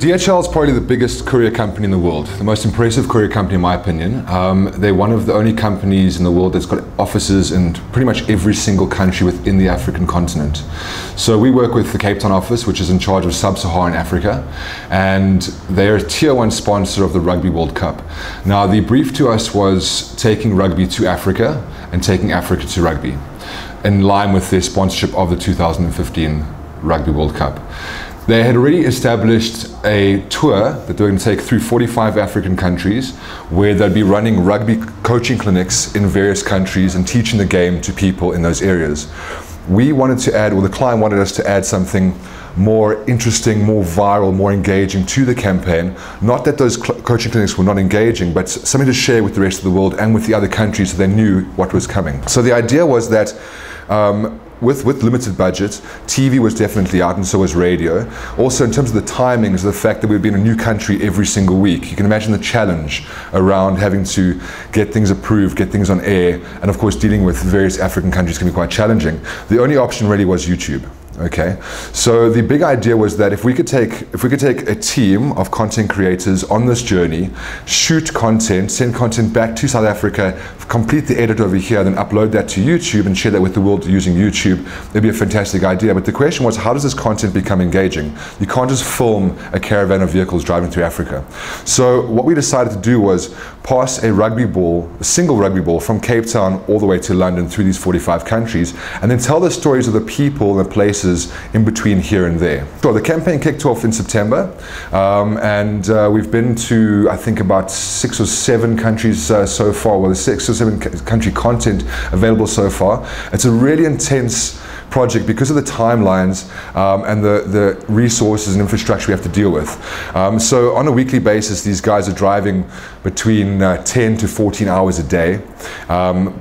DHL is probably the biggest courier company in the world, the most impressive courier company in my opinion. They're one of the only companies in the world that's got offices in pretty much every single country within the African continent. So we work with the Cape Town office, which is in charge of Sub-Saharan Africa, and they're a tier 1 sponsor of the Rugby World Cup. Now the brief to us was taking rugby to Africa and taking Africa to rugby, in line with their sponsorship of the 2015 Rugby World Cup. They had already established a tour that they're going to take through 45 African countries, where they'd be running rugby coaching clinics in various countries and teaching the game to people in those areas. We wanted to add, or the client wanted us to add something more interesting, more viral, more engaging to the campaign. Not that those coaching clinics were not engaging, but something to share with the rest of the world and with the other countries so they knew what was coming. So the idea was that with limited budget, TV was definitely out and so was radio. Also in terms of the timings, the fact that we'd be in a new country every single week. You can imagine the challenge around having to get things approved, get things on air, and of course dealing with various African countries can be quite challenging. The only option really was YouTube. Okay, so the big idea was that if we could take a team of content creators on this journey, shoot content, send content back to South Africa, complete the edit over here, then upload that to YouTube and share that with the world using YouTube, it'd be a fantastic idea. But the question was, how does this content become engaging? You can't just film a caravan of vehicles driving through Africa. So what we decided to do was pass a rugby ball, a single rugby ball, from Cape Town all the way to London through these 45 countries, and then tell the stories of the people and the places in between here and there. So the campaign kicked off in September, and we've been to, I think, about 6 or 7 countries so far. Well, there's 6 or 7 country content available so far. It's a really intense project because of the timelines and the resources and infrastructure we have to deal with. So on a weekly basis, these guys are driving between 10 to 14 hours a day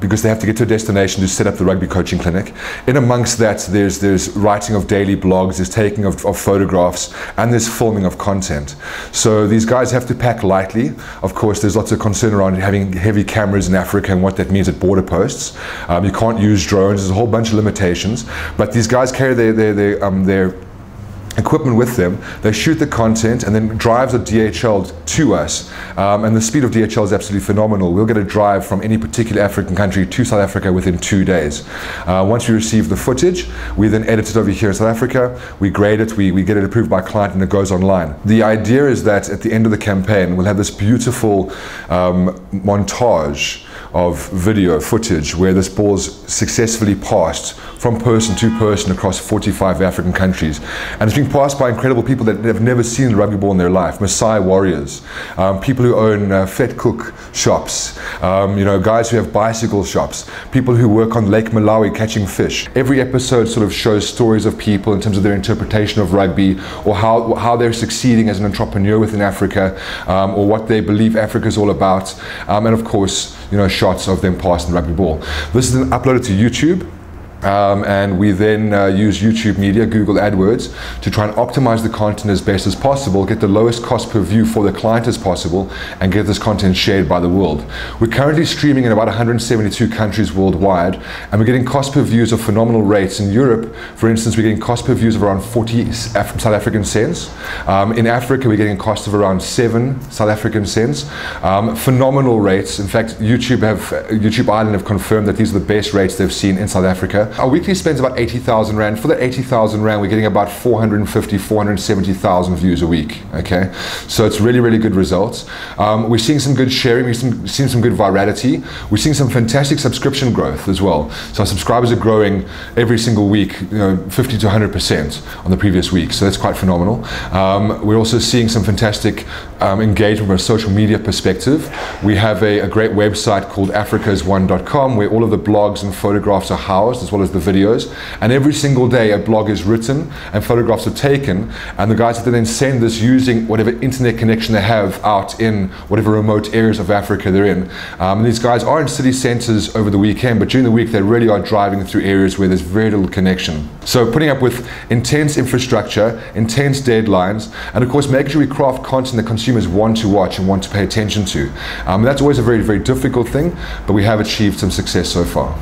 because they have to get to a destination to set up the rugby coaching clinic. In amongst that, there's writing of daily blogs, there's taking of photographs, and there's filming of content. So these guys have to pack lightly. Of course, there's lots of concern around having heavy cameras in Africa and what that means at border posts. You can't use drones, there's a whole bunch of limitations. But these guys carry their equipment with them, they shoot the content and then drives a DHL to us, and the speed of DHL is absolutely phenomenal. We'll get a drive from any particular African country to South Africa within 2 days. Once we receive the footage, we then edit it over here in South Africa, we grade it, we get it approved by client, and it goes online. The idea is that at the end of the campaign we'll have this beautiful montage of video footage where this ball's successfully passed from person to person across 45 African countries, and it's being passed by incredible people that have never seen a rugby ball in their life. Maasai warriors, people who own vet cook shops, you know, guys who have bicycle shops, people who work on Lake Malawi catching fish. Every episode sort of shows stories of people in terms of their interpretation of rugby, or how they're succeeding as an entrepreneur within Africa, or what they believe Africa is all about, and of course, you know, shots of them passing the rugby ball. This is then uploaded to YouTube. And we then use YouTube Media, Google AdWords, to try and optimize the content as best as possible, get the lowest cost per view for the client as possible, and get this content shared by the world. We're currently streaming in about 172 countries worldwide, and we're getting cost per views of phenomenal rates. In Europe, for instance, we're getting cost per views of around 40 South African cents. In Africa, we're getting a cost of around 7 South African cents. Phenomenal rates. In fact, YouTube Ireland have confirmed that these are the best rates they've seen in South Africa. Our weekly spend is about 80,000 Rand. For that 80,000 Rand, we're getting about 450, 470,000 views a week, okay? So it's really, really good results. We're seeing some good sharing, we're seeing some good virality. We're seeing some fantastic subscription growth as well. So our subscribers are growing every single week, you know, 50 to 100% on the previous week. So that's quite phenomenal. We're also seeing some fantastic engagement from a social media perspective. We have a great website called africasone.com, where all of the blogs and photographs are housed, as well as the videos, and every single day a blog is written and photographs are taken, and the guys have to then send this using whatever internet connection they have out in whatever remote areas of Africa they're in. And these guys are in city centers over the weekend, but during the week they really are driving through areas where there's very little connection. So putting up with intense infrastructure, intense deadlines, and of course making sure we craft content that consumers want to watch and want to pay attention to. That's always a very, very difficult thing, but we have achieved some success so far.